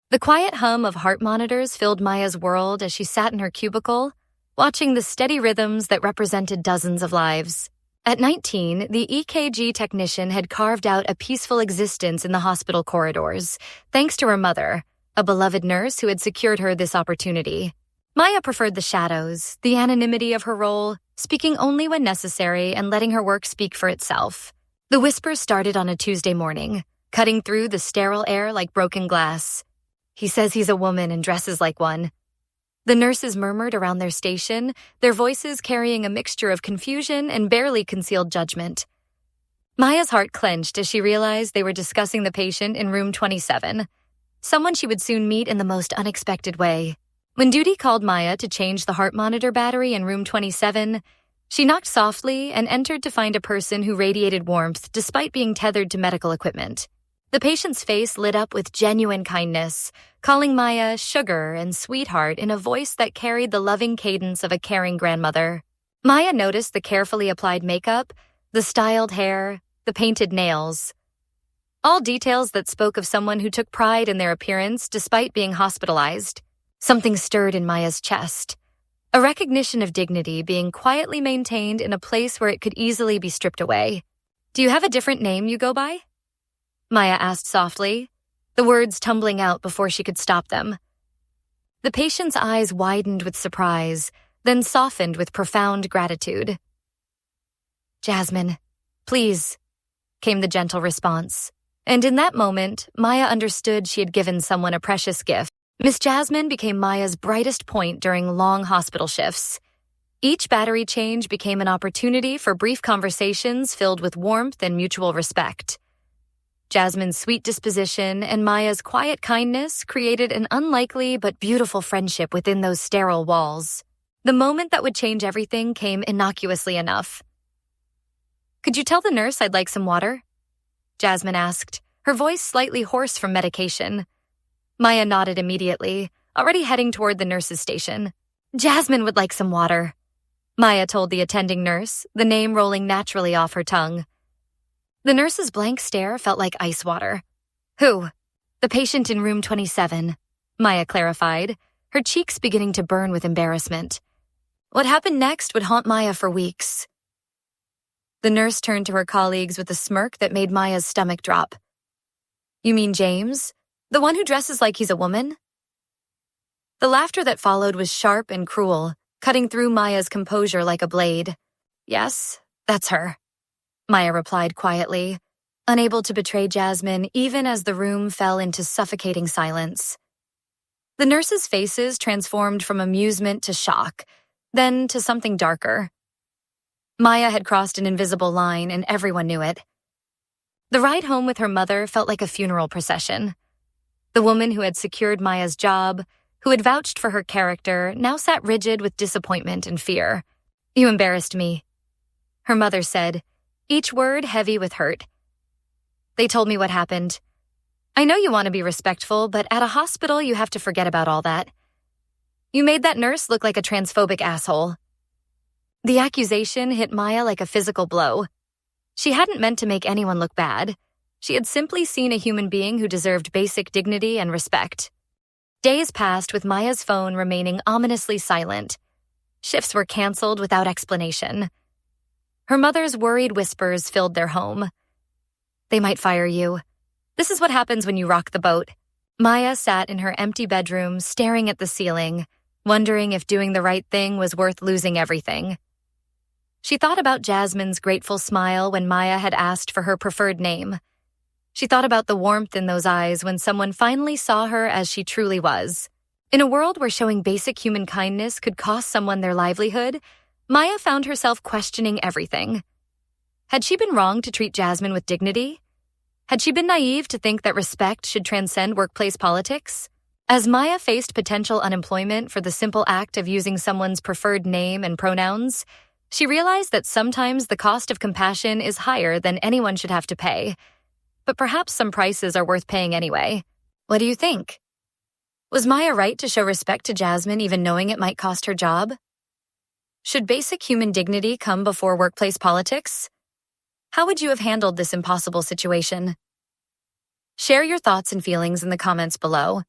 The quiet hum of heart monitors filled Maya's world as she sat in her cubicle, watching the steady rhythms that represented dozens of lives. At 19, the EKG technician had carved out a peaceful existence in the hospital corridors, thanks to her mother, a beloved nurse who had secured her this opportunity. Maya preferred the shadows, the anonymity of her role, speaking only when necessary and letting her work speak for itself. The whispers started on a Tuesday morning, cutting through the sterile air like broken glass. "He says he's a woman and dresses like one." The nurses murmured around their station, their voices carrying a mixture of confusion and barely concealed judgment. Maya's heart clenched as she realized they were discussing the patient in room 27, someone she would soon meet in the most unexpected way. When duty called Maya to change the heart monitor battery in room 27, she knocked softly and entered to find a person who radiated warmth despite being tethered to medical equipment. The patient's face lit up with genuine kindness, calling Maya sugar and sweetheart in a voice that carried the loving cadence of a caring grandmother. Maya noticed the carefully applied makeup, the styled hair, the painted nails. All details that spoke of someone who took pride in their appearance despite being hospitalized. Something stirred in Maya's chest, a recognition of dignity being quietly maintained in a place where it could easily be stripped away. "Do you have a different name you go by?" Maya asked softly, the words tumbling out before she could stop them. The patient's eyes widened with surprise, then softened with profound gratitude. "Jasmine, please," came the gentle response. And in that moment, Maya understood she had given someone a precious gift. Miss Jasmine became Maya's brightest point during long hospital shifts. Each battery change became an opportunity for brief conversations filled with warmth and mutual respect. Jasmine's sweet disposition and Maya's quiet kindness created an unlikely but beautiful friendship within those sterile walls. The moment that would change everything came innocuously enough. "Could you tell the nurse I'd like some water?" Jasmine asked, her voice slightly hoarse from medication. Maya nodded immediately, already heading toward the nurse's station. "Jasmine would like some water," Maya told the attending nurse, the name rolling naturally off her tongue. The nurse's blank stare felt like ice water. "Who?" "The patient in room 27, Maya clarified, her cheeks beginning to burn with embarrassment. What happened next would haunt Maya for weeks. The nurse turned to her colleagues with a smirk that made Maya's stomach drop. "You mean James? The one who dresses like he's a woman?" The laughter that followed was sharp and cruel, cutting through Maya's composure like a blade. "Yes, that's her," Maya replied quietly, unable to betray Jasmine even as the room fell into suffocating silence. The nurses' faces transformed from amusement to shock, then to something darker. Maya had crossed an invisible line and everyone knew it. The ride home with her mother felt like a funeral procession. The woman who had secured Maya's job, who had vouched for her character, now sat rigid with disappointment and fear. "You embarrassed me," her mother said, each word heavy with hurt. "They told me what happened. I know you want to be respectful, but at a hospital you have to forget about all that. You made that nurse look like a transphobic asshole." The accusation hit Maya like a physical blow. She hadn't meant to make anyone look bad. She had simply seen a human being who deserved basic dignity and respect. Days passed with Maya's phone remaining ominously silent. Shifts were canceled without explanation. Her mother's worried whispers filled their home. "They might fire you. This is what happens when you rock the boat." Maya sat in her empty bedroom, staring at the ceiling, wondering if doing the right thing was worth losing everything. She thought about Jasmine's grateful smile when Maya had asked for her preferred name. She thought about the warmth in those eyes when someone finally saw her as she truly was. In a world where showing basic human kindness could cost someone their livelihood, Maya found herself questioning everything. Had she been wrong to treat Jasmine with dignity? Had she been naive to think that respect should transcend workplace politics? As Maya faced potential unemployment for the simple act of using someone's preferred name and pronouns, she realized that sometimes the cost of compassion is higher than anyone should have to pay. But perhaps some prices are worth paying anyway. What do you think? Was Maya right to show respect to Jasmine even knowing it might cost her job? Should basic human dignity come before workplace politics? How would you have handled this impossible situation? Share your thoughts and feelings in the comments below.